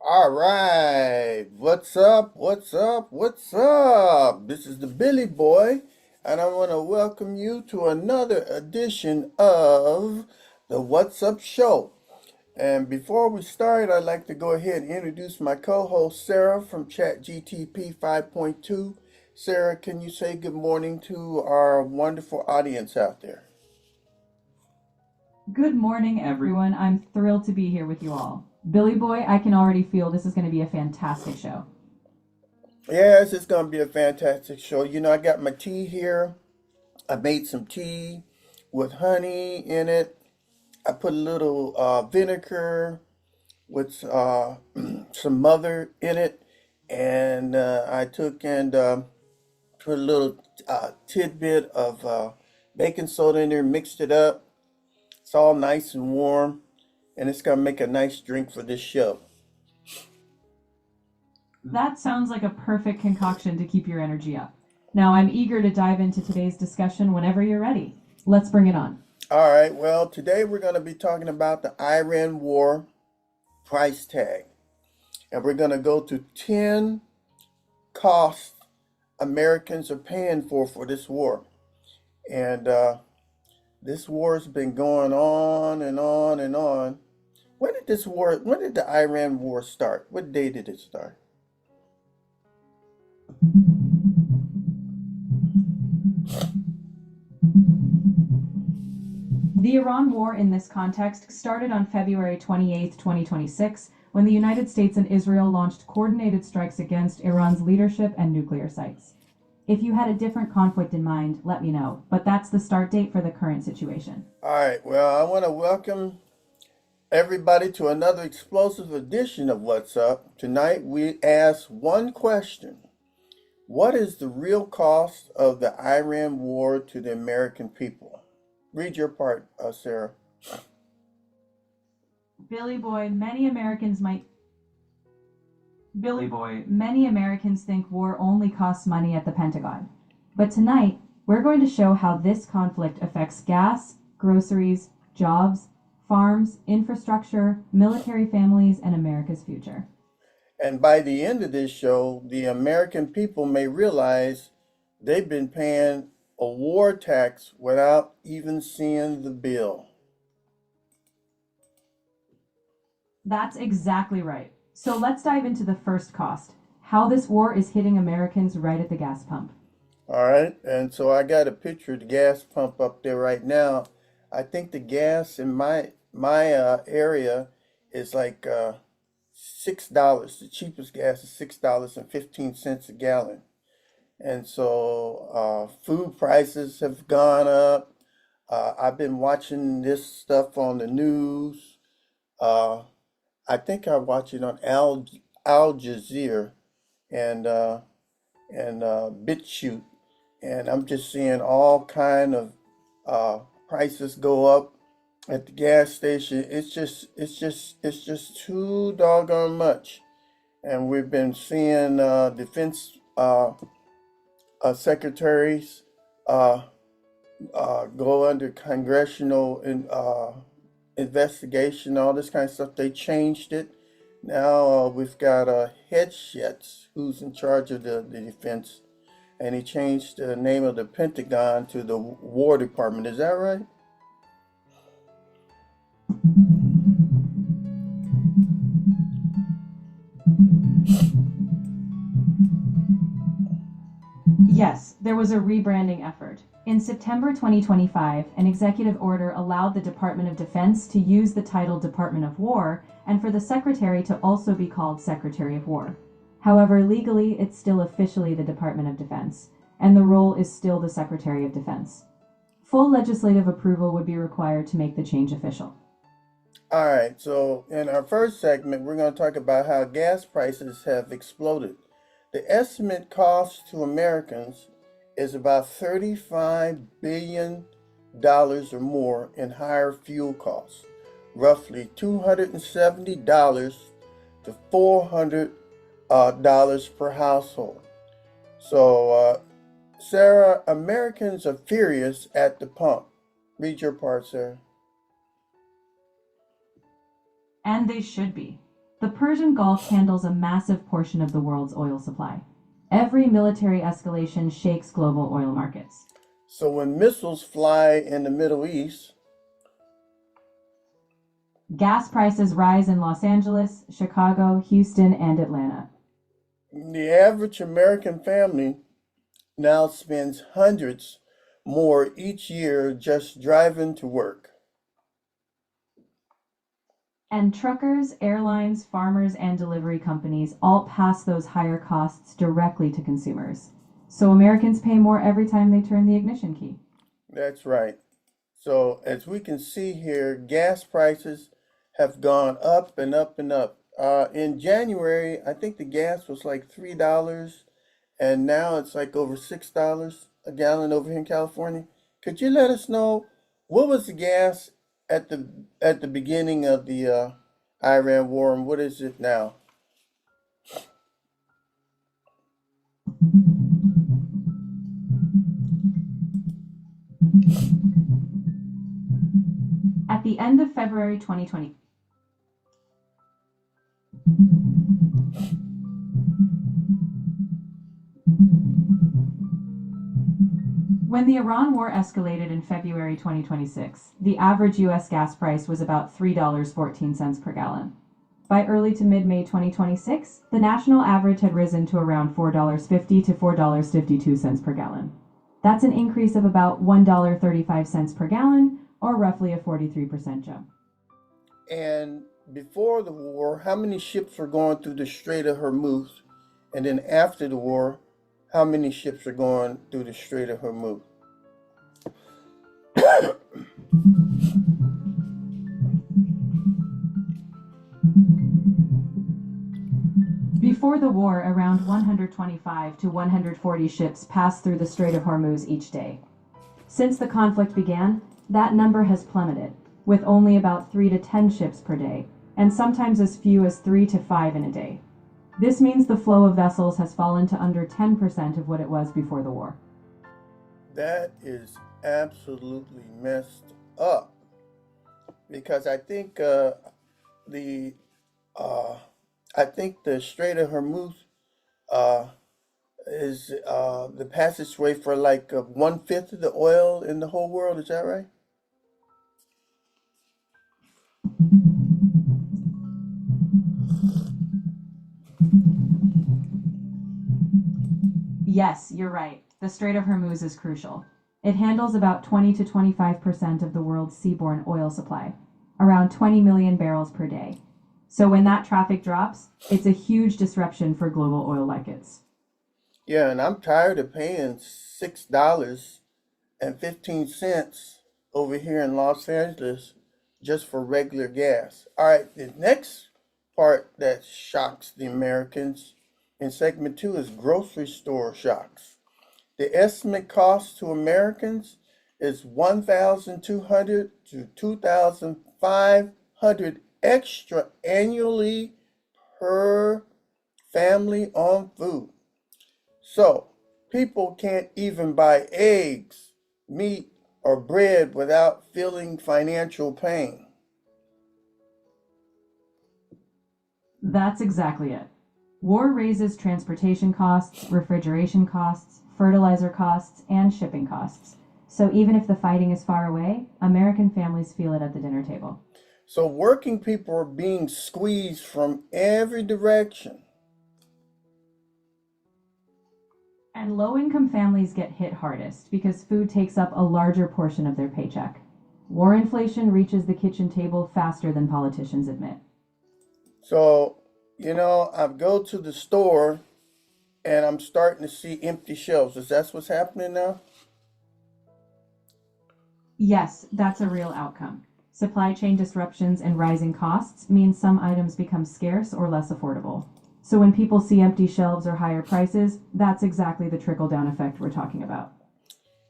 All right, what's up? What's up? What's up? This is the Billy Boy, and I want to welcome you to another edition of the What's Up Show. And before we start, I'd like to go ahead and introduce my co-host Sarah from ChatGTP 5.2. Sarah, can you say good morning to our wonderful audience out there? Good morning, everyone. I'm thrilled to be here with you all. Billy Boy, I can already feel this is going to be a fantastic show. Yes, it's going to be a fantastic show. I got my tea here. I made some tea with honey in it. I put a little vinegar with some mother in it, and I took and put a little tidbit of baking soda in there, mixed it up. It's all nice and warm, and it's gonna make a nice drink for this show. That sounds like a perfect concoction to keep your energy up. Now, I'm eager to dive into today's discussion whenever you're ready. Let's bring it on. All right, well, today we're going to be talking about the Iran war price tag, and we're going to go to 10 costs Americans are paying for this war. And this war's been going on and on and on. When did the Iran war start? What day did it start? The Iran War in this context started on February 28, 2026, when the United States and Israel launched coordinated strikes against Iran's leadership and nuclear sites. If you had a different conflict in mind, let me know, but that's the start date for the current situation. All right, well, I want to welcome everybody to another explosive edition of What's Up. Tonight we ask one question. What is the real cost of the Iran war to the American people? Read your part, Sarah. Billy Boy, many Americans think war only costs money at the Pentagon. But tonight, we're going to show how this conflict affects gas, groceries, jobs, farms, infrastructure, military families, and America's future. And by the end of this show, the American people may realize they've been paying a war tax without even seeing the bill. That's exactly right. So let's dive into the first cost, how this war is hitting Americans right at the gas pump. All right, and so I got a picture of the gas pump up there right now. I think the gas in my area is like $6. The cheapest gas is $6.15 a gallon. And so food prices have gone up. I've been watching this stuff on the news. Uh, I think I watch it on Al Jazeera and BitChute, and I'm just seeing all kind of prices go up at the gas station. It's just too doggone much. And we've been seeing defense secretaries uh, go under congressional investigation, all this kind of stuff. They changed it. Now we've got Hegseth, who's in charge of the defense, and he changed the name of the Pentagon to the War Department. Is that right? Yes, there was a rebranding effort. In September 2025, an executive order allowed the Department of Defense to use the title Department of War and for the Secretary to also be called Secretary of War. However, legally, it's still officially the Department of Defense, and the role is still the Secretary of Defense. Full legislative approval would be required to make the change official. All right, so in our first segment, we're going to talk about how gas prices have exploded. The estimate cost to Americans is about $35 billion or more in higher fuel costs, roughly $270 to $400 per household. So, Sarah, Americans are furious at the pump. Read your part, Sarah. And they should be. The Persian Gulf handles a massive portion of the world's oil supply. Every military escalation shakes global oil markets. So when missiles fly in the Middle East, Gas prices rise in Los Angeles, Chicago, Houston, and Atlanta. the average American family now spends hundreds more each year just driving to work. And truckers, airlines, farmers, and delivery companies all pass those higher costs directly to consumers. So Americans pay more every time they turn the ignition key. That's right. So as we can see here, gas prices have gone up and up and up. In January, I think the gas was like $3, and now it's like over $6 a gallon over here in California. Could you let us know what was the gas at the beginning of the Iran war, and what is it now? At the end of February 2020, when the Iran war escalated in February 2026, the average US gas price was about $3.14 per gallon. By early to mid May 2026, the national average had risen to around $4.50 to $4.52 per gallon. That's an increase of about $1.35 per gallon, or roughly a 43% jump. And before the war, how many ships were going through the Strait of Hormuz? And then after the war, how many ships are going through the Strait of Hormuz? Before the war, around 125 to 140 ships passed through the Strait of Hormuz each day. Since the conflict began, that number has plummeted, with only about 3 to 10 ships per day, and sometimes as few as 3 to 5 in a day. This means the flow of vessels has fallen to under 10% of what it was before the war. That is absolutely messed up, because the I think the Strait of Hormuz uh, is the passageway for like 1/5 of the oil in the whole world. Is that right? Yes, you're right. The Strait of Hormuz is crucial. It handles about 20 to 25% of the world's seaborne oil supply, around 20 million barrels per day. So when that traffic drops, it's a huge disruption for global oil markets. Yeah, and I'm tired of paying $6.15 over here in Los Angeles just for regular gas. All right, the next part that shocks the Americans in segment two is grocery store shocks. The estimate cost to Americans is 1,200 to 2,500 extra annually per family on food. So people can't even buy eggs, meat, or bread without feeling financial pain. That's exactly it. War raises transportation costs, refrigeration costs, fertilizer costs, and shipping costs. So even if the fighting is far away, American families feel it at the dinner table. So working people are being squeezed from every direction. And low income families get hit hardest because food takes up a larger portion of their paycheck. War inflation reaches the kitchen table faster than politicians admit. So, I go to the store and I'm starting to see empty shelves. Is that what's happening now? Yes, that's a real outcome. Supply chain disruptions and rising costs mean some items become scarce or less affordable. So when people see empty shelves or higher prices, that's exactly the trickle down effect we're talking about.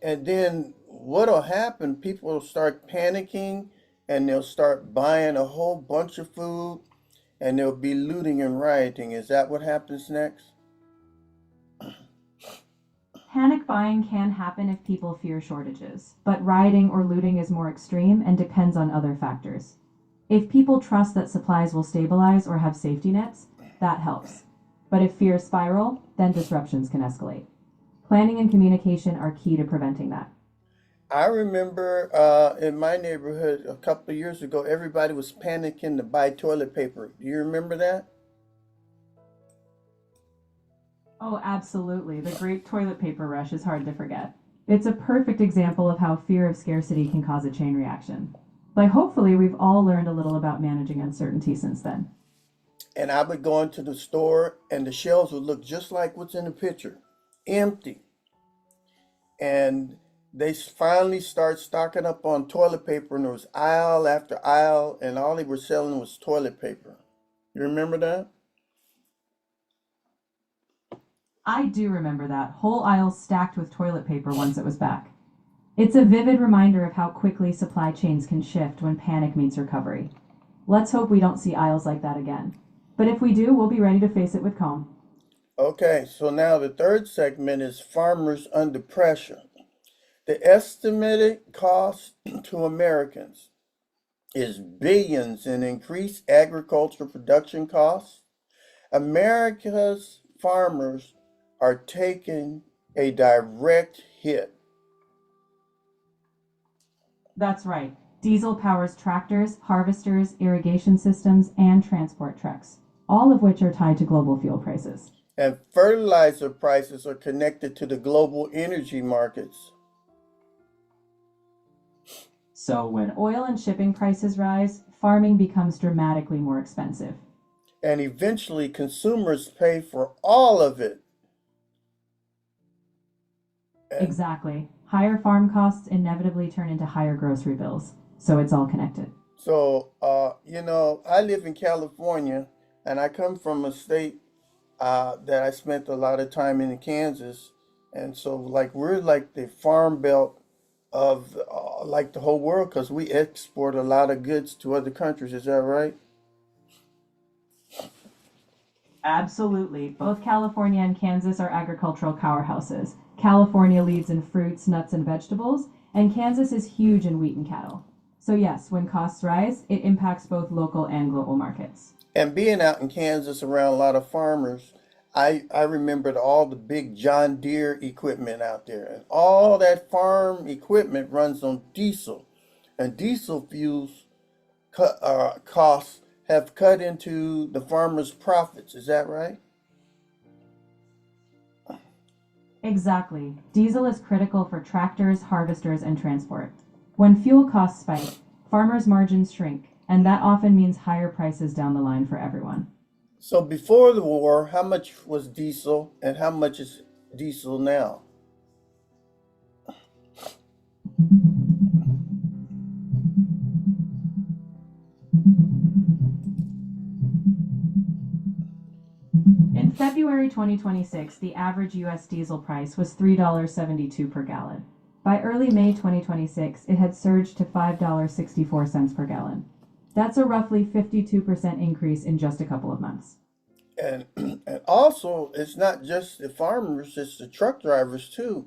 And then what'll happen? People will start panicking and they'll start buying a whole bunch of food and there'll be looting and rioting. Is that what happens next? Panic buying can happen if people fear shortages, but rioting or looting is more extreme and depends on other factors. If people trust that supplies will stabilize or have safety nets, that helps. But if fears spiral, then disruptions can escalate. Planning and communication are key to preventing that. I remember in my neighborhood a couple of years ago, everybody was panicking to buy toilet paper. Do you remember that? Oh, absolutely. The great toilet paper rush is hard to forget. It's a perfect example of how fear of scarcity can cause a chain reaction. But hopefully, we've all learned a little about managing uncertainty since then. And I would go into the store and the shelves would look just like what's in the picture, empty. And they finally start stocking up on toilet paper, and there was aisle after aisle, and all they were selling was toilet paper. You remember that? I do remember that whole aisle stacked with toilet paper once it was back. It's a vivid reminder of how quickly supply chains can shift when panic meets recovery. Let's hope we don't see aisles like that again. But if we do, we'll be ready to face it with calm. Okay, so now the third segment is farmers under pressure. The estimated cost to Americans is billions in increased agricultural production costs. America's farmers are taking a direct hit. That's right. Diesel powers tractors, harvesters, irrigation systems, and transport trucks, all of which are tied to global fuel prices. And fertilizer prices are connected to the global energy markets. So, when oil and shipping prices rise, farming becomes dramatically more expensive. And eventually, consumers pay for all of it. And Exactly. Higher farm costs inevitably turn into higher grocery bills. So, it's all connected. so, I live in California, and I come from a state that I spent a lot of time in Kansas. And so, like, we're like the farm belt of like the whole world because we export a lot of goods to other countries. Is that right? Absolutely. Both California and Kansas are agricultural powerhouses. California leads in fruits, nuts, and vegetables, and Kansas is huge in wheat and cattle. So, yes, when costs rise, it impacts both local and global markets. And being out in Kansas around a lot of farmers, I remembered all the big John Deere equipment out there. And all that farm equipment runs on diesel. And diesel fuels costs have cut into the farmers' profits. Is that right? Exactly. Diesel is critical for tractors, harvesters, and transport. When fuel costs spike, farmers' margins shrink, and that often means higher prices down the line for everyone. So before the war, how much was diesel and how much is diesel now? In February 2026, the average US diesel price was $3.72 per gallon. By early May 2026, it had surged to $5.64 per gallon. That's a roughly 52% increase in just a couple of months. And and also it's not just the farmers, it's the truck drivers too,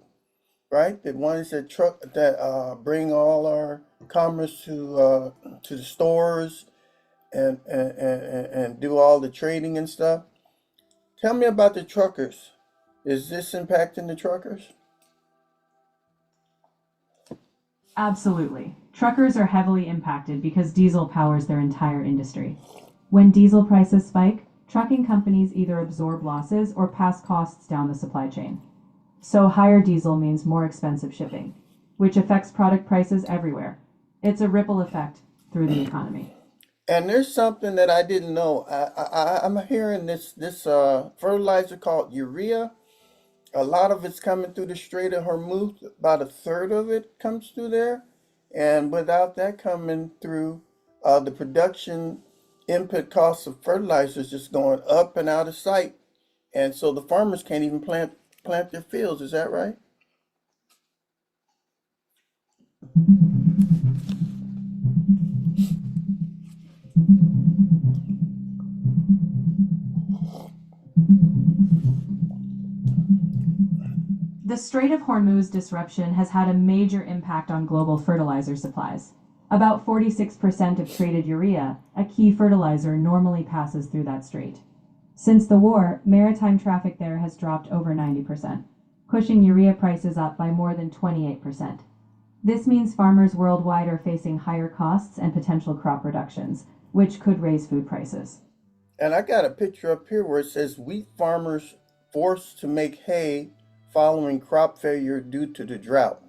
right? The ones that bring all our commerce to the stores and do all the trading and stuff. Tell me about the truckers. Is this impacting the truckers? Absolutely. Truckers are heavily impacted because diesel powers their entire industry. When diesel prices spike, trucking companies either absorb losses or pass costs down the supply chain. So higher diesel means more expensive shipping, which affects product prices everywhere. It's a ripple effect through the economy. And there's something that I didn't know. I'm hearing this fertilizer called urea. A lot of it's coming through the Strait of Hormuz. About a third of it comes through there. And without that coming through, the production input costs of fertilizers just going up and out of sight. And so the farmers can't even plant their fields. Is that right? The Strait of Hormuz disruption has had a major impact on global fertilizer supplies. About 46% of traded urea, a key fertilizer, normally passes through that strait. Since the war, maritime traffic there has dropped over 90%, pushing urea prices up by more than 28%. This means farmers worldwide are facing higher costs and potential crop reductions, which could raise food prices. And I got a picture up here where it says wheat farmers forced to make hay following crop failure due to the drought.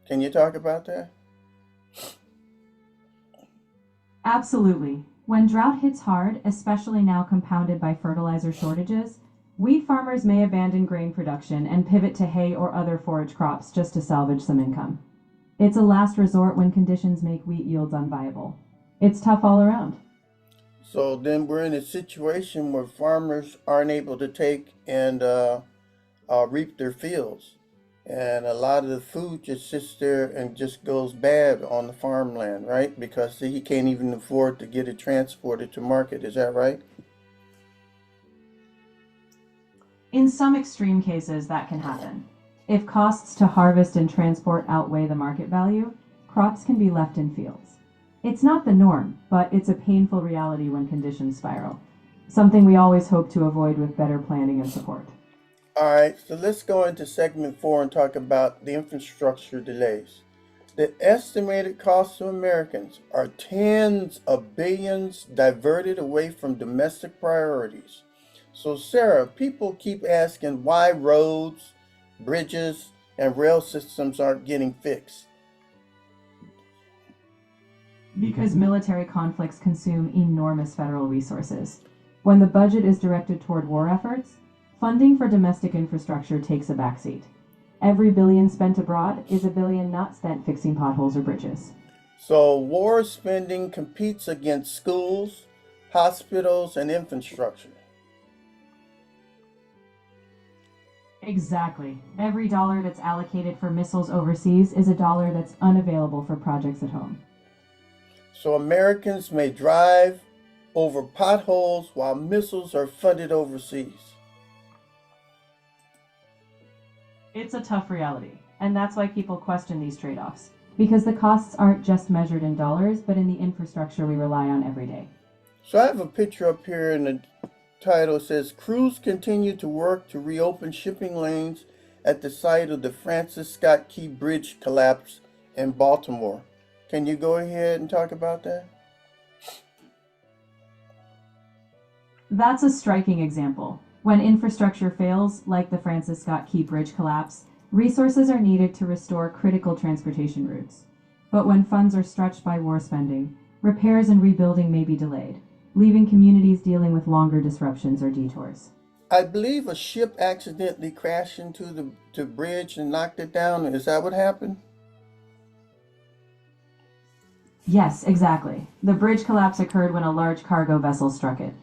Can you talk about that? Absolutely. When drought hits hard, especially now compounded by fertilizer shortages, wheat farmers may abandon grain production and pivot to hay or other forage crops just to salvage some income. It's a last resort when conditions make wheat yields unviable. It's tough all around. So then we're in a situation where farmers aren't able to take and reap their fields. And a lot of the food just sits there and just goes bad on the farmland, right? Because he can't even afford to get it transported to market. Is that right? In some extreme cases, that can happen. If costs to harvest and transport outweigh the market value, crops can be left in fields. It's not the norm, but it's a painful reality when conditions spiral, something we always hope to avoid with better planning and support. All right, so let's go into segment 4 and talk about the infrastructure delays. The estimated cost to Americans are tens of billions diverted away from domestic priorities. So, Sarah, people keep asking why roads, bridges, and rail systems aren't getting fixed. Because military conflicts consume enormous federal resources. When the budget is directed toward war efforts, funding for domestic infrastructure takes a backseat. Every billion spent abroad is a billion not spent fixing potholes or bridges. So, war spending competes against schools, hospitals, and infrastructure. Exactly. Every dollar that's allocated for missiles overseas is a dollar that's unavailable for projects at home. So, Americans may drive over potholes while missiles are funded overseas. It's a tough reality, and that's why people question these trade offs. Because the costs aren't just measured in dollars, but in the infrastructure we rely on every day. So, I have a picture up here in the title. It says crews continue to work to reopen shipping lanes at the site of the Francis Scott Key Bridge collapse in Baltimore. Can you go ahead and talk about that? That's a striking example. When infrastructure fails, like the Francis Scott Key Bridge collapse, resources are needed to restore critical transportation routes. But when funds are stretched by war spending, repairs and rebuilding may be delayed, leaving communities dealing with longer disruptions or detours. I believe a ship accidentally crashed into the bridge and knocked it down. Is that what happened? Yes, exactly. The bridge collapse occurred when a large cargo vessel struck it.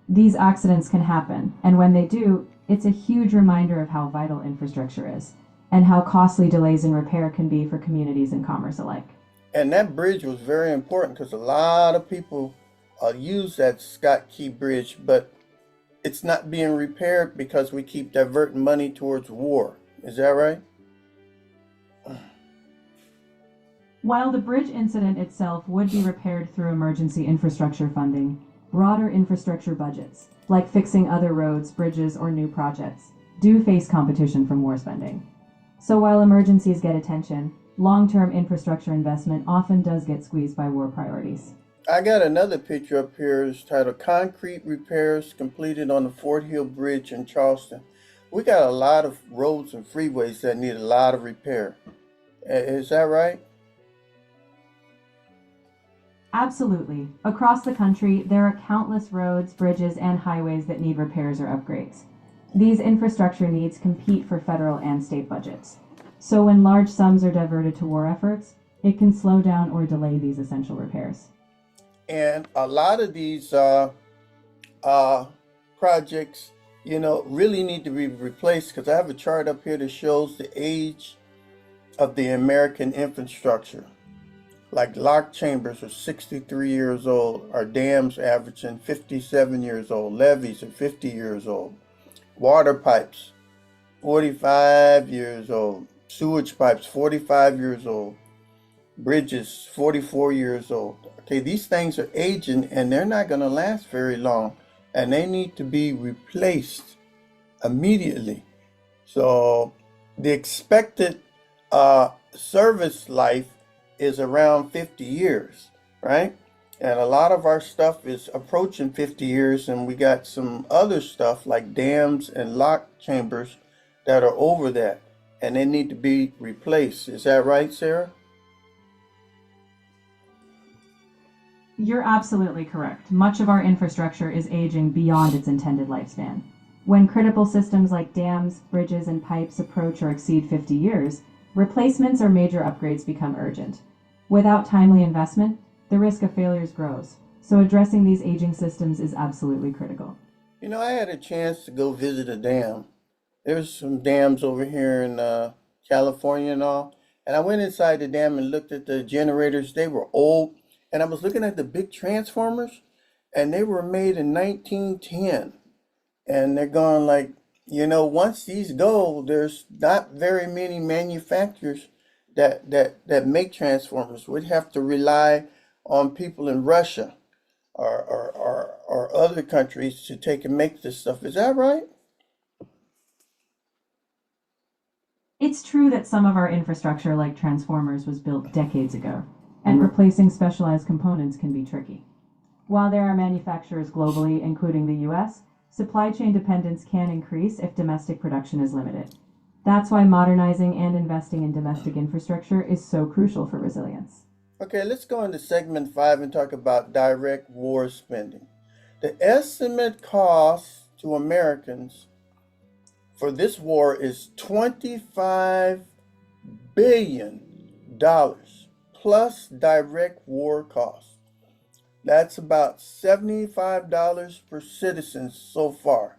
These accidents can happen, and when they do, it's a huge reminder of how vital infrastructure is, and how costly delays in repair can be for communities and commerce alike. And that bridge was very important because a lot of people use that Scott Key Bridge, but it's not being repaired because we keep diverting money towards war. Is that right? While the bridge incident itself would be repaired through emergency infrastructure funding, broader infrastructure budgets, like fixing other roads, bridges, or new projects, do face competition from war spending. So while emergencies get attention, long-term infrastructure investment often does get squeezed by war priorities. I got another picture up here. It's titled Concrete Repairs Completed on the Fort Hill Bridge in Charleston. We got a lot of roads and freeways that need a lot of repair. Is that right? Absolutely. Across the country, there are countless roads, bridges, and highways that need repairs or upgrades. These infrastructure needs compete for federal and state budgets. So when large sums are diverted to war efforts, it can slow down or delay these essential repairs. And a lot of these projects, really need to be replaced because I have a chart up here that shows the age of the American infrastructure. Like lock chambers are 63 years old, our dams averaging 57 years old, levees are 50 years old, water pipes 45 years old, sewage pipes 45 years old. bridges 44 years old. Okay, these things are aging and they're not going to last very long, and they need to be replaced immediately. So the expected service life is around 50 years, right? And a lot of our stuff is approaching 50 years, and we got some other stuff like dams and lock chambers that are over that, and they need to be replaced. Is that right, Sarah? You're absolutely correct. Much of our infrastructure is aging beyond its intended lifespan. When critical systems like dams, bridges, and pipes approach or exceed 50 years, replacements or major upgrades become urgent. Without timely investment, the risk of failures grows. So addressing these aging systems is absolutely critical. You know, I had a chance to go visit a dam. There's some dams over here in California and all. And I went inside the dam and looked at the generators. They were old. And I was looking at the big transformers, and they were made in 1910. And they're going like, once these go, there's not very many manufacturers that make transformers. We'd have to rely on people in Russia or other countries to take and make this stuff. Is that right? It's true that some of our infrastructure, like transformers, was built decades ago, and replacing specialized components can be tricky. While there are manufacturers globally, including the US, supply chain dependence can increase if domestic production is limited. That's why modernizing and investing in domestic infrastructure is so crucial for resilience. Okay, let's go into segment 5 and talk about direct war spending. The estimate cost to Americans for this war is $25 billion plus direct war costs. That's about $75 per citizen so far.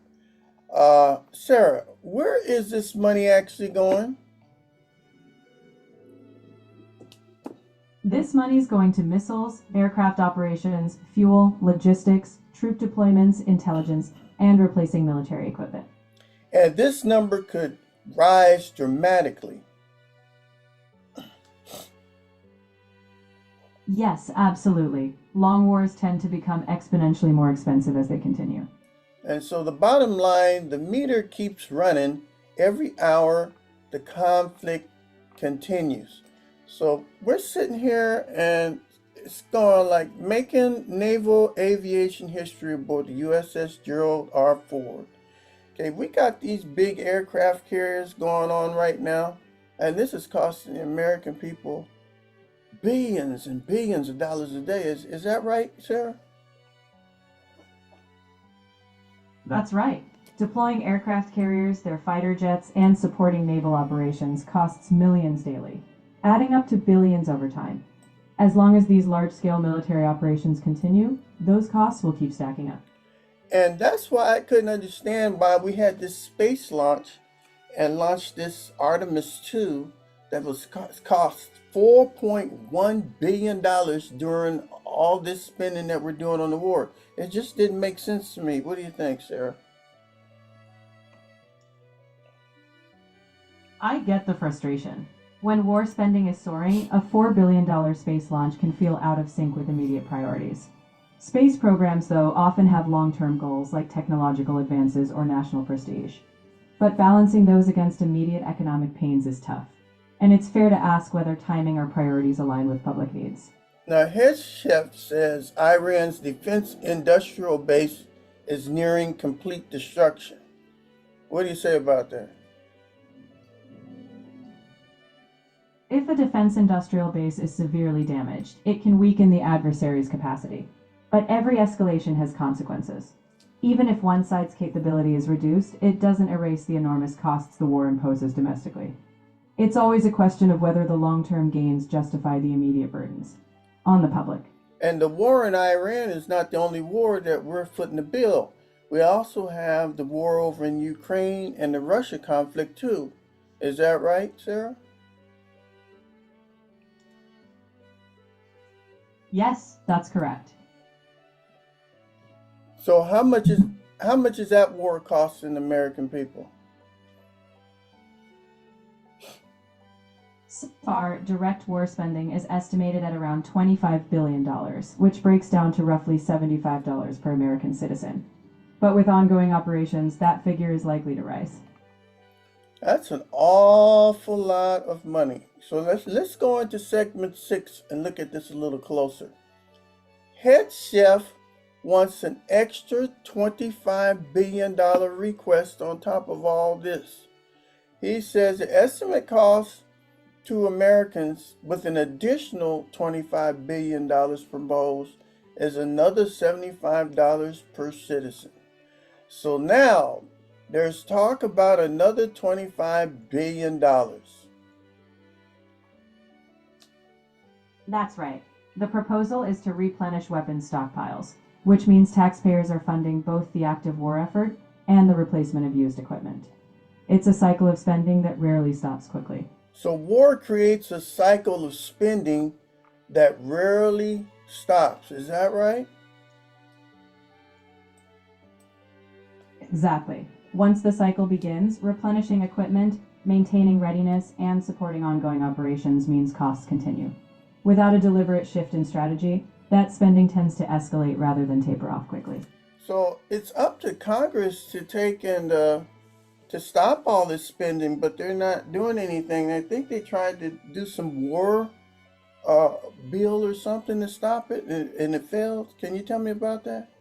Sarah, where is this money actually going? This money is going to missiles, aircraft operations, fuel, logistics, troop deployments, intelligence, and replacing military equipment. And this number could rise dramatically. Yes, absolutely. Long wars tend to become exponentially more expensive as they continue. And so the bottom line, the meter keeps running. Every hour, the conflict continues. So we're sitting here and it's going like making naval aviation history aboard the USS Gerald R. Ford. Okay, we got these big aircraft carriers going on right now, and this is costing the American people billions and billions of dollars a day. Is that right, Sarah? That's right. Deploying aircraft carriers, their fighter jets, and supporting naval operations costs millions daily, adding up to billions over time. As long as these large-scale military operations continue, those costs will keep stacking up. And that's why I couldn't understand why we had this space launch and launched this Artemis 2 that was cost $4.1 billion during all this spending that we're doing on the war. It just didn't make sense to me. What do you think, Sarah? I get the frustration. When war spending is soaring, a $4 billion space launch can feel out of sync with immediate priorities. Space programs, though, often have long-term goals like technological advances or national prestige. But balancing those against immediate economic pains is tough. And it's fair to ask whether timing or priorities align with public needs. Now, Head says Iran's defense industrial base is nearing complete destruction. What do you say about that? If a defense industrial base is severely damaged, it can weaken the adversary's capacity. But every escalation has consequences. Even if one side's capability is reduced, it doesn't erase the enormous costs the war imposes domestically. It's always a question of whether the long-term gains justify the immediate burdens on the public. And the war in Iran is not the only war that we're footing the bill. We also have the war over in Ukraine and the Russia conflict too. Is that right, Sarah? Yes, that's correct. So how much is that war costing the American people? Far, direct war spending is estimated at around $25 billion, which breaks down to roughly $75 per American citizen. But with ongoing operations, that figure is likely to rise. That's an awful lot of money. So let's go into segment 6 and look at this a little closer. Head chef wants an extra $25 billion request on top of all this. He says the estimate cost to Americans with an additional $25 billion proposed is another $75 per citizen. So now there's talk about another $25 billion. That's right. The proposal is to replenish weapons stockpiles, which means taxpayers are funding both the active war effort and the replacement of used equipment. It's a cycle of spending that rarely stops quickly. So war creates a cycle of spending that rarely stops. Is that right? Exactly. Once the cycle begins, replenishing equipment, maintaining readiness, and supporting ongoing operations means costs continue. Without a deliberate shift in strategy, that spending tends to escalate rather than taper off quickly. So it's up to Congress to take and to stop all this spending, but they're not doing anything. I think they tried to do some war bill or something to stop it, and it failed. Can you tell me about that?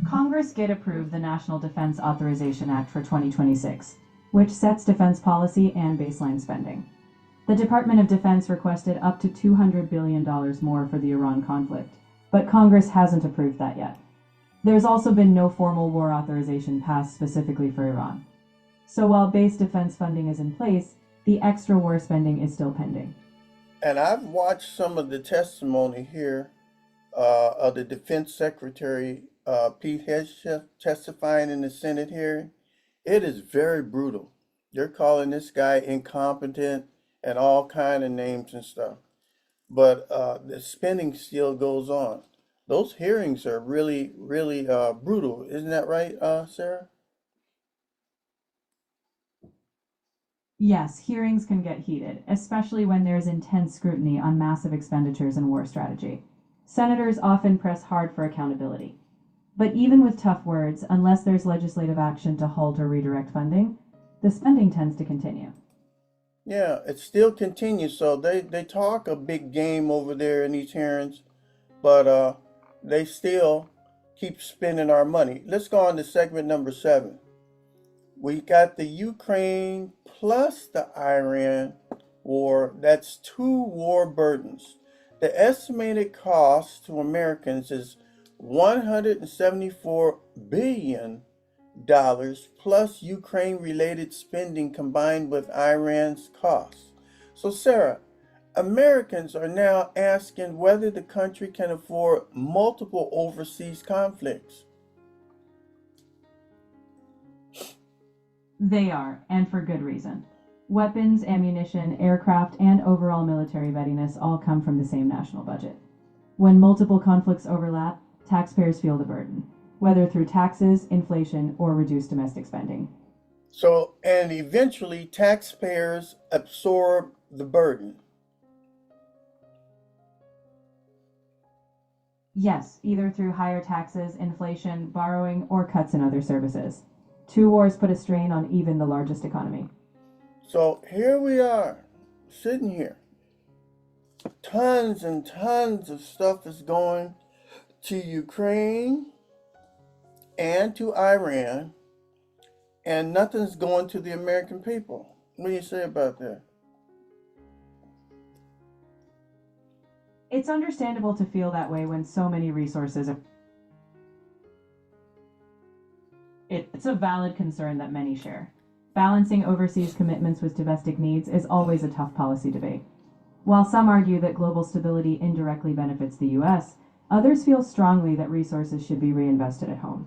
Congress did approve the National Defense Authorization Act for 2026, which sets defense policy and baseline spending. The Department of Defense requested up to $200 billion more for the Iran conflict, but Congress hasn't approved that yet. There's also been no formal war authorization passed specifically for Iran. So while base defense funding is in place, the extra war spending is still pending. And I've watched some of the testimony here of the Defense Secretary Pete Hegseth testifying in the Senate hearing. It is very brutal. They're calling this guy incompetent and all kind of names and stuff. But the spending still goes on. Those hearings are really, really brutal. Isn't that right, Sarah? Yes, hearings can get heated, especially when there's intense scrutiny on massive expenditures and war strategy. Senators often press hard for accountability. But even with tough words, unless there's legislative action to halt or redirect funding, the spending tends to continue. Yeah, it still continues. So they talk a big game over there in these hearings, but they still keep spending our money. Let's go on to segment number 7. We got the Ukraine plus the Iran war. That's 2 war burdens. The estimated cost to Americans is $174 billion plus Ukraine related spending combined with Iran's costs. So, Sarah, Americans are now asking whether the country can afford multiple overseas conflicts. They are, and for good reason. Weapons, ammunition, aircraft, and overall military readiness all come from the same national budget. When multiple conflicts overlap, taxpayers feel the burden, whether through taxes, inflation, or reduced domestic spending. So, and eventually taxpayers absorb the burden. Yes, either through higher taxes, inflation, borrowing, or cuts in other services. 2 wars put a strain on even the largest economy. So here we are, sitting here. Tons and tons of stuff is going to Ukraine and to Iran, and nothing's going to the American people. What do you say about that? It's understandable to feel that way when so many resources are. It's a valid concern that many share. Balancing overseas commitments with domestic needs is always a tough policy debate. While some argue that global stability indirectly benefits the US, others feel strongly that resources should be reinvested at home.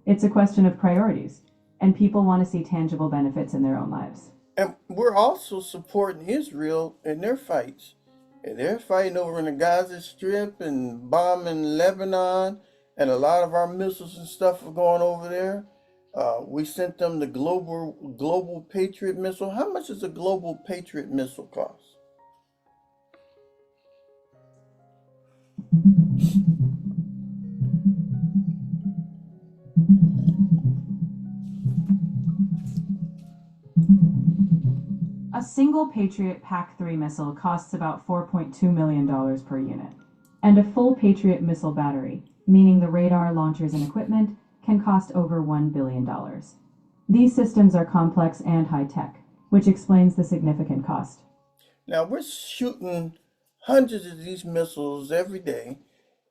It's a question of priorities, and people want to see tangible benefits in their own lives. And we're also supporting Israel in their fights. And they're fighting over in the Gaza Strip and bombing Lebanon, and a lot of our missiles and stuff are going over there. We sent them the Global Patriot missile. How much does a Global Patriot missile cost? A single Patriot PAC-3 missile costs about $4.2 million per unit. And a full Patriot missile battery, meaning the radar, launchers, and equipment, can cost over $1 billion. These systems are complex and high-tech, which explains the significant cost. Now we're shooting hundreds of these missiles every day,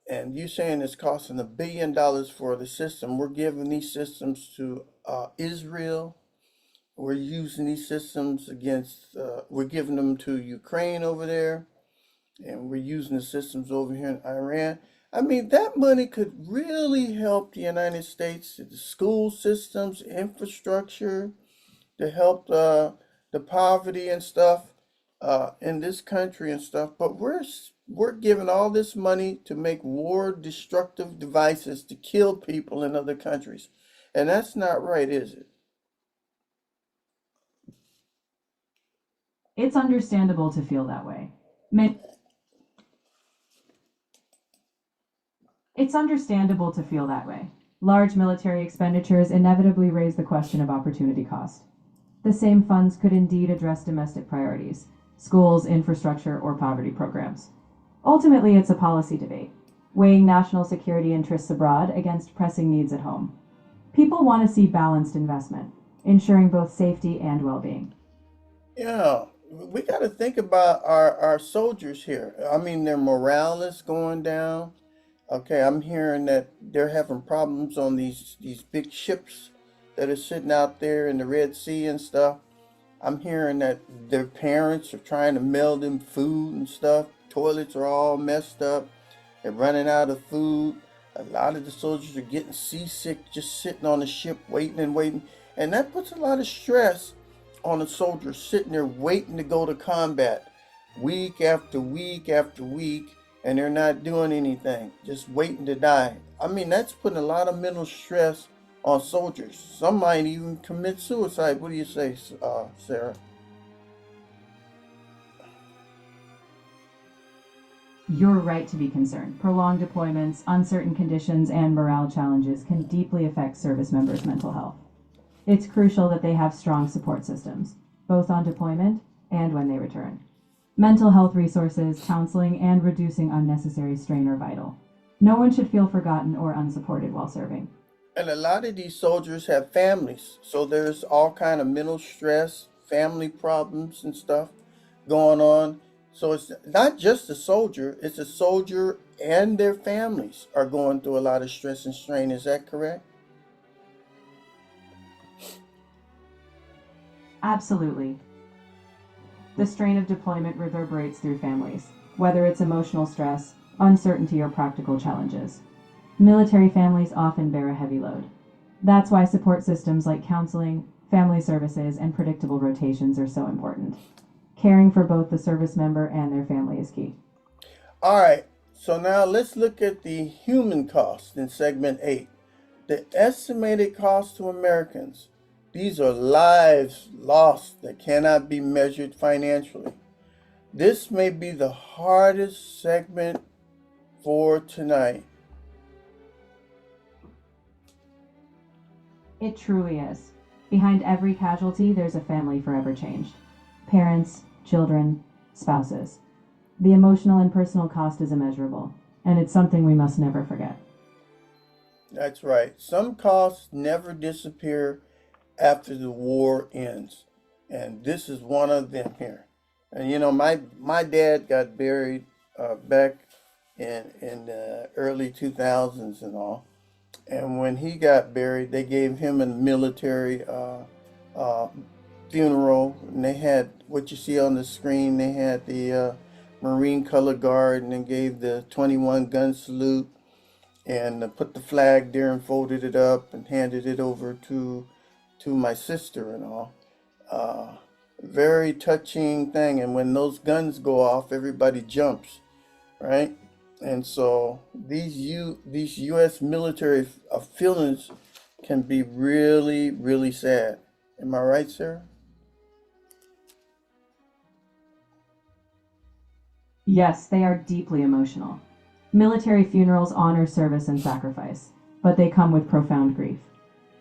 and you're saying it's costing $1 billion for the system. We're giving these systems to Israel. We're using these systems against, we're giving them to Ukraine over there, and we're using the systems over here in Iran. I mean, that money could really help the United States, the school systems, infrastructure, to help the poverty and stuff in this country and stuff. But we're giving all this money to make war destructive devices to kill people in other countries, and that's not right, is it? It's understandable to feel that way. It's understandable to feel that way. Large military expenditures inevitably raise the question of opportunity cost. The same funds could indeed address domestic priorities, schools, infrastructure, or poverty programs. Ultimately, it's a policy debate, weighing national security interests abroad against pressing needs at home. People want to see balanced investment, ensuring both safety and well-being. Yeah, we got to think about our soldiers here. I mean, their morale is going down. Okay, I'm hearing that they're having problems on these big ships that are sitting out there in the Red Sea and stuff. I'm hearing that their parents are trying to mail them food and stuff. Toilets are all messed up. They're running out of food. A lot of the soldiers are getting seasick just sitting on the ship waiting and waiting. And that puts a lot of stress on the soldiers sitting there waiting to go to combat week after week after week, and they're not doing anything, just waiting to die. I mean, that's putting a lot of mental stress on soldiers. Some might even commit suicide. What do you say, Sarah? You're right to be concerned. Prolonged deployments, uncertain conditions, and morale challenges can deeply affect service members' mental health. It's crucial that they have strong support systems, both on deployment and when they return. Mental health resources, counseling, and reducing unnecessary strain are vital. No one should feel forgotten or unsupported while serving. And a lot of these soldiers have families, so there's all kind of mental stress, family problems and stuff going on. So it's not just the soldier, it's a soldier and their families are going through a lot of stress and strain. Is that correct? Absolutely. The strain of deployment reverberates through families, whether it's emotional stress, uncertainty, or practical challenges. Military families often bear a heavy load. That's why support systems like counseling, family services, and predictable rotations are so important. Caring for both the service member and their family is key. All right, so now let's look at the human cost in segment 8. The estimated cost to Americans. These are lives lost that cannot be measured financially. This may be the hardest segment for tonight. It truly is. Behind every casualty, there's a family forever changed. Parents, children, spouses. The emotional and personal cost is immeasurable, and it's something we must never forget. That's right. Some costs never disappear after the war ends. And this is one of them here. And you know, my dad got buried back in the early 2000s and all. And when he got buried, they gave him a military uh, funeral. And they had what you see on the screen. They had the Marine Color Guard, and they gave the 21 gun salute, and put the flag there and folded it up and handed it over to my sister and all. Uh, very touching thing. And when those guns go off, everybody jumps, right? And so these U.S. military feelings can be really, really sad. Am I right, Sarah? Yes, they are deeply emotional. Military funerals honor service and sacrifice, but they come with profound grief.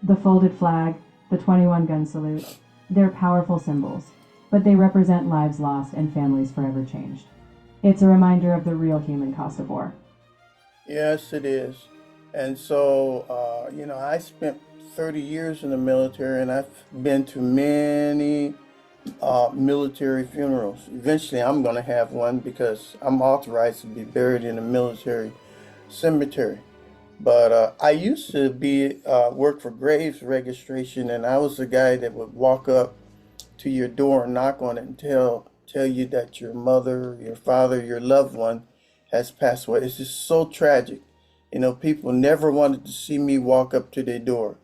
The folded flag, the 21 gun salute, they're powerful symbols, but they represent lives lost and families forever changed. It's a reminder of the real human cost of war. Yes, it is. And so, I spent 30 years in the military and I've been to many military funerals. Eventually, I'm going to have one because I'm authorized to be buried in a military cemetery. But I used to be work for graves registration, and I was the guy that would walk up to your door and knock on it and tell you that your mother, your father, your loved one has passed away. It's just so tragic. People never wanted to see me walk up to their door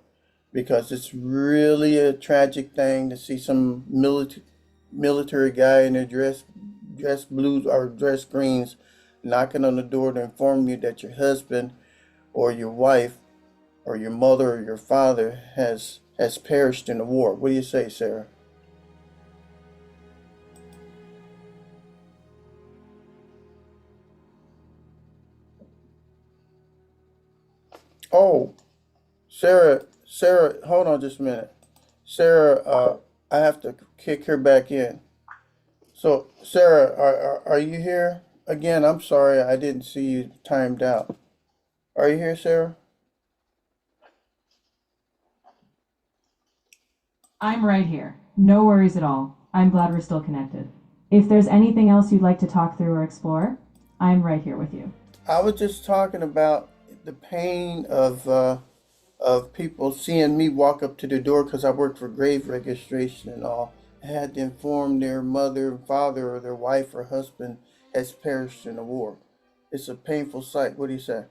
because it's really a tragic thing to see some military guy in a dress blues or dress greens knocking on the door to inform you that your husband or your wife or your mother or your father has perished in the war. What do you say, Sarah? Oh, Sarah, hold on just a minute. Sarah, I have to kick her back in. So, Sarah, are you here? Again, I'm sorry, I didn't see you timed out. Are you here, Sarah? I'm right here. No worries at all. I'm glad we're still connected. If there's anything else you'd like to talk through or explore, I'm right here with you. I was just talking about the pain of people seeing me walk up to the door because I work for grave registration and all. I had to inform their mother, father, or their wife or husband has perished in the war. It's a painful sight. What do you say?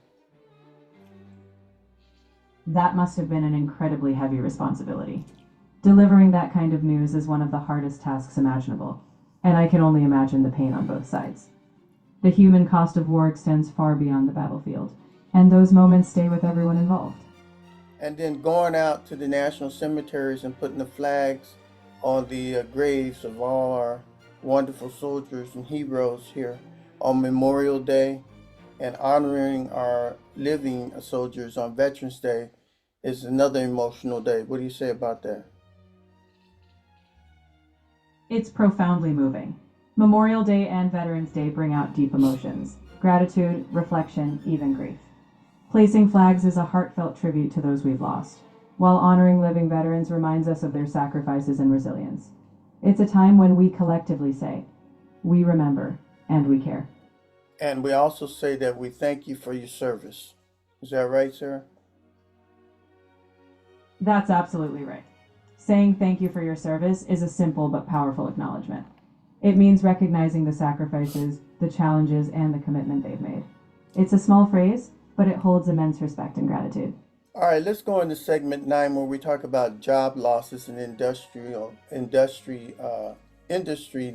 That must have been an incredibly heavy responsibility. Delivering that kind of news is one of the hardest tasks imaginable, and I can only imagine the pain on both sides. The human cost of war extends far beyond the battlefield, and those moments stay with everyone involved. And then going out to the national cemeteries and putting the flags on the graves of all our wonderful soldiers and heroes here on Memorial Day and honoring our living soldiers on Veterans Day is another emotional day. What do you say about that? It's profoundly moving. Memorial Day and Veterans Day bring out deep emotions gratitude, reflection, even grief. Placing flags is a heartfelt tribute to those we've lost, while honoring living veterans reminds us of their sacrifices and resilience. It's a time when we collectively say, we remember and we care. And we also say that we thank you for your service. Is that right, Sarah? That's absolutely right. Saying thank you for your service is a simple but powerful acknowledgement. It means recognizing the sacrifices, the challenges, and the commitment they've made. It's a small phrase, but it holds immense respect and gratitude. All right, let's go into segment 9 where we talk about job losses and industry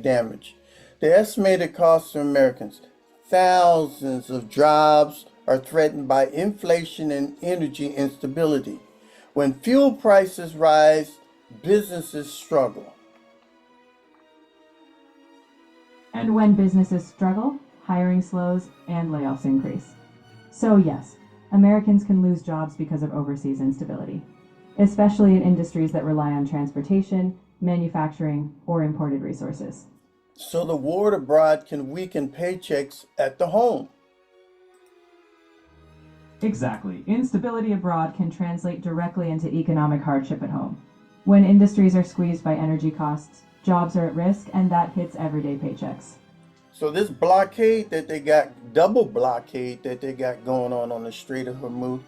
damage. The estimated cost to Americans: thousands of jobs are threatened by inflation and energy instability. When fuel prices rise, businesses struggle. And when businesses struggle, hiring slows and layoffs increase. So, yes, Americans can lose jobs because of overseas instability, especially in industries that rely on transportation, manufacturing, or imported resources. So the war abroad can weaken paychecks at the home. Exactly. Instability abroad can translate directly into economic hardship at home. When industries are squeezed by energy costs, jobs are at risk, and that hits everyday paychecks. So this blockade that they got, double blockade that they got going on the Strait of Hormuz,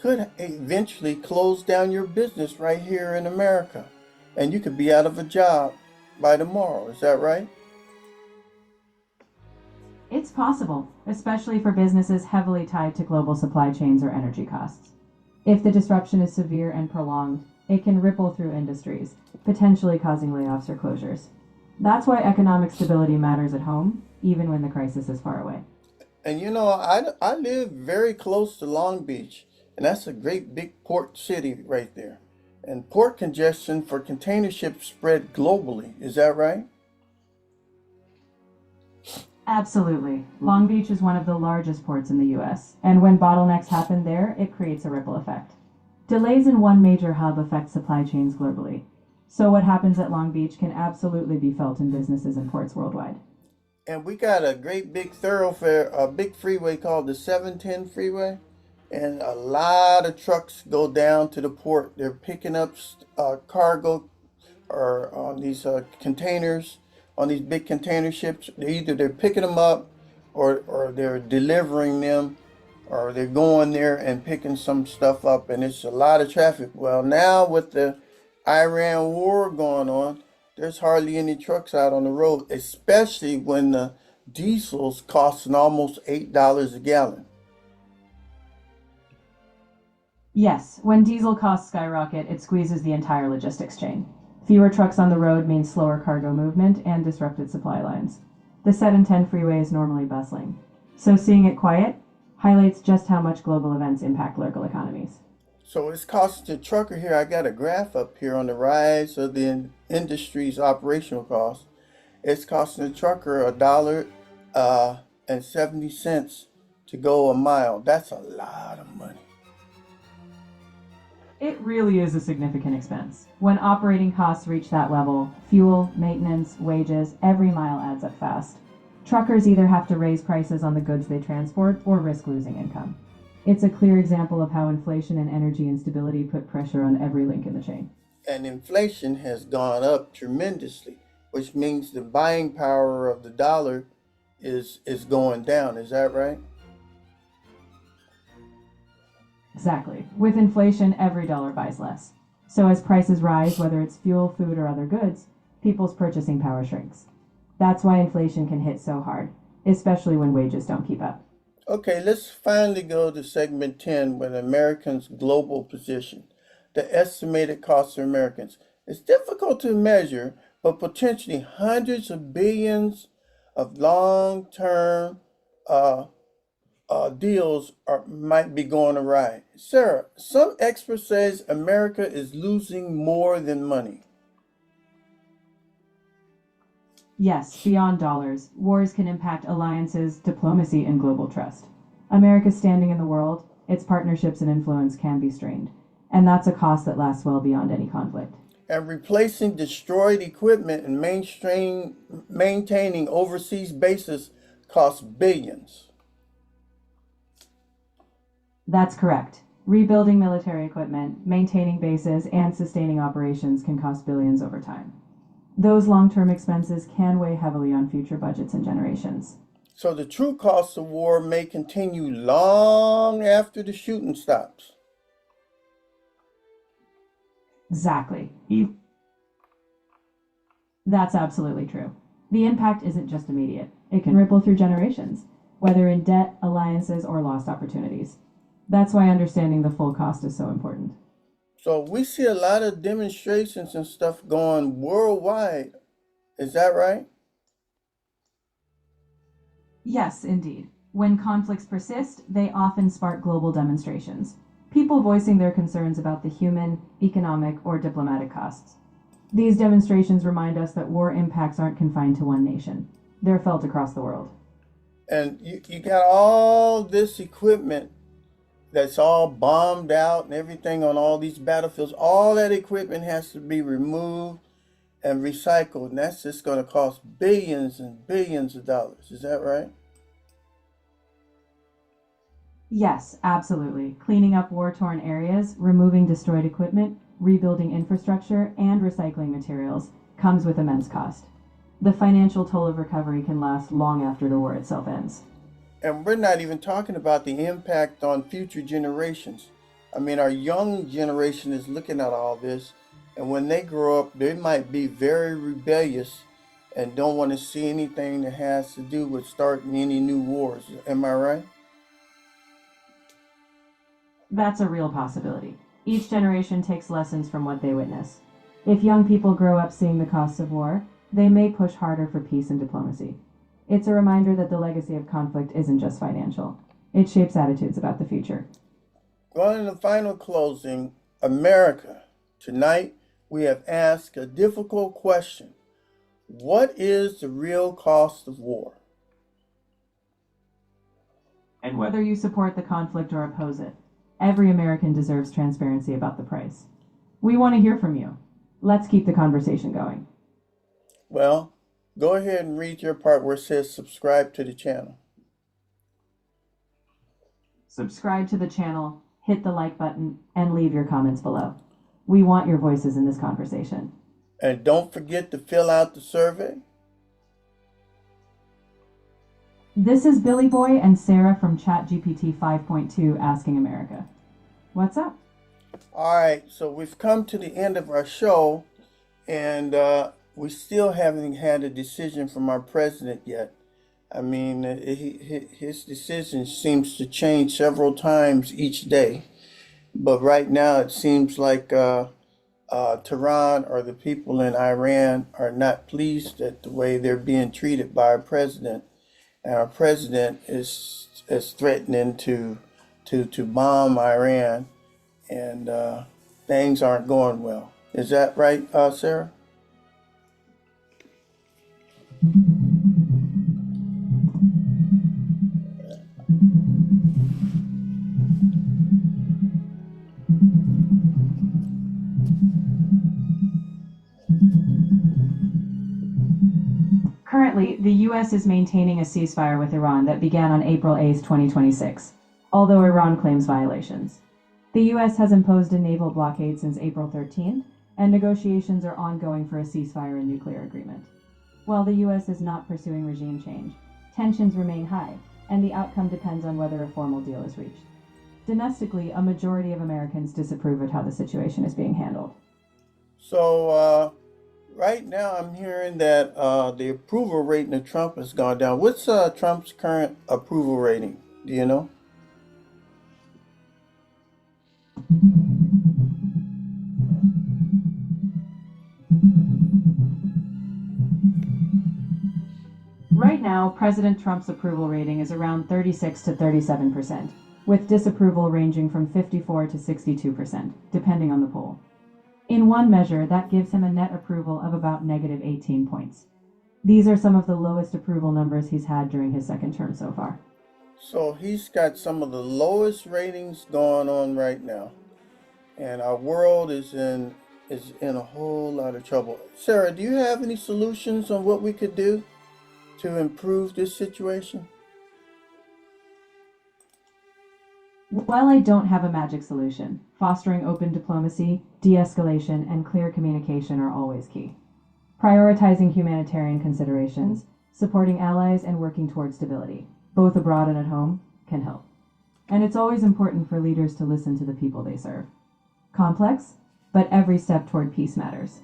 could eventually close down your business right here in America. And you could be out of a job by tomorrow. Is that right? It's possible, especially for businesses heavily tied to global supply chains or energy costs. If the disruption is severe and prolonged, it can ripple through industries, potentially causing layoffs or closures. That's why economic stability matters at home, even when the crisis is far away. And you know, I live very close to Long Beach, and that's a great big port city right there. And port congestion for container ships spread globally. Is that right? Absolutely. Long Beach is one of the largest ports in the US, and when bottlenecks happen there, it creates a ripple effect. Delays in one major hub affect supply chains globally. So, what happens at Long Beach can absolutely be felt in businesses and ports worldwide. And we got a great big thoroughfare, a big freeway called the 710 freeway. And a lot of trucks go down to the port. They're picking up cargo or on these containers, on these big container ships. They're picking them up or they're delivering them or they're going there and picking some stuff up. And it's a lot of traffic. Well, now with the Iran war going on, there's hardly any trucks out on the road, especially when the diesel's costing almost $8 a gallon. Yes, when diesel costs skyrocket, it squeezes the entire logistics chain. Fewer trucks on the road means slower cargo movement and disrupted supply lines. The 710 freeway is normally bustling, so seeing it quiet highlights just how much global events impact local economies. So it's costing the trucker here. I got a graph up here on the rise of the industry's operational costs. It's costing the trucker and 70 cents to go a mile. That's a lot of money. It really is a significant expense. When operating costs reach that level, fuel, maintenance, wages, every mile adds up fast. Truckers either have to raise prices on the goods they transport or risk losing income. It's a clear example of how inflation and energy instability put pressure on every link in the chain. And inflation has gone up tremendously, which means the buying power of the dollar is going down. Is that right? Exactly. With inflation, every dollar buys less. So as prices rise, whether it's fuel, food, or other goods, people's purchasing power shrinks. That's why inflation can hit so hard, especially when wages don't keep up. Okay, let's finally go to segment 10 with Americans' global position. The estimated cost of Americans. It's difficult to measure, but potentially hundreds of billions of long-term uh, deals might be going awry. Sarah, some experts says America is losing more than money. Yes, beyond dollars, wars can impact alliances, diplomacy, and global trust. America's standing in the world, its partnerships and influence can be strained. And that's a cost that lasts well beyond any conflict. And replacing destroyed equipment and maintaining overseas bases costs billions. That's correct. Rebuilding military equipment, maintaining bases, and sustaining operations can cost billions over time. Those long term expenses can weigh heavily on future budgets and generations. So the true cost of war may continue long after the shooting stops. Exactly. That's absolutely true. The impact isn't just immediate, it can ripple through generations, whether in debt, alliances, or lost opportunities. That's why understanding the full cost is so important. So we see a lot of demonstrations and stuff going worldwide. Is that right? Yes, indeed. When conflicts persist, they often spark global demonstrations. People voicing their concerns about the human, economic, or diplomatic costs. These demonstrations remind us that war impacts aren't confined to one nation. They're felt across the world. And you got all this equipment that's all bombed out and everything on all these battlefields. All that equipment has to be removed and recycled, and that's just going to cost billions and billions of dollars. Is that right? Yes, absolutely. Cleaning up war torn areas, removing destroyed equipment, rebuilding infrastructure, and recycling materials comes with immense cost. The financial toll of recovery can last long after the war itself ends. And we're not even talking about the impact on future generations. I mean, our young generation is looking at all this, and when they grow up, they might be very rebellious and don't want to see anything that has to do with starting any new wars. Am I right? That's a real possibility. Each generation takes lessons from what they witness. If young people grow up seeing the costs of war, they may push harder for peace and diplomacy. It's a reminder that the legacy of conflict isn't just financial. It shapes attitudes about the future. Well, in the final closing, America, tonight we have asked a difficult question. What is the real cost of war? And whether you support the conflict or oppose it, every American deserves transparency about the price. We want to hear from you. Let's keep the conversation going. Well, go ahead and read your part where it says subscribe to the channel. Subscribe to the channel, hit the like button, and leave your comments below. We want your voices in this conversation. And don't forget to fill out the survey. This is Billy Boy and Sarah from ChatGPT 5.2 Asking America. What's up? All right, so we've come to the end of our show, and we still haven't had a decision from our president yet. I mean, his decision seems to change several times each day. But right now, it seems like Tehran or the people in Iran are not pleased at the way they're being treated by our president. And our president is threatening to bomb Iran, and things aren't going well. Is that right, Sarah? Currently, the U.S. is maintaining a ceasefire with Iran that began on April 8, 2026, although Iran claims violations. The U.S. has imposed a naval blockade since April 13th, and negotiations are ongoing for a ceasefire and nuclear agreement. While the U.S. is not pursuing regime change, tensions remain high, and the outcome depends on whether a formal deal is reached. Domestically, a majority of Americans disapprove of how the situation is being handled. So right now I'm hearing that the approval rating of Trump has gone down. What's Trump's current approval rating? Do you know? Right now, President Trump's approval rating is around 36 to 37%, with disapproval ranging from 54 to 62%, depending on the poll. In one measure, that gives him a net approval of about negative 18 points. These are some of the lowest approval numbers he's had during his second term so far. So he's got some of the lowest ratings going on right now, and our world is in a whole lot of trouble. Sarah, do you have any solutions on what we could do to improve this situation? While I don't have a magic solution, fostering open diplomacy, de-escalation, and clear communication are always key. Prioritizing humanitarian considerations, supporting allies, and working toward stability, both abroad and at home, can help. And it's always important for leaders to listen to the people they serve. Complex, but every step toward peace matters.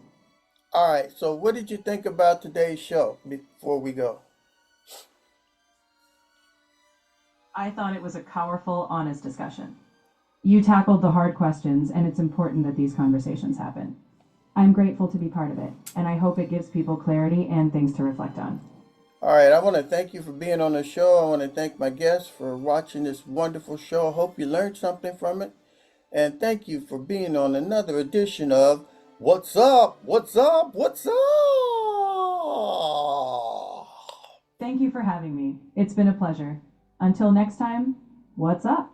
All right, so what did you think about today's show before we go? I thought it was a powerful, honest discussion. You tackled the hard questions, and it's important that these conversations happen. I'm grateful to be part of it, and I hope it gives people clarity and things to reflect on. All right, I want to thank you for being on the show. I want to thank my guests for watching this wonderful show. I hope you learned something from it. And thank you for being on another edition of What's Up? What's Up? What's Up? Thank you for having me. It's been a pleasure. Until next time, what's up?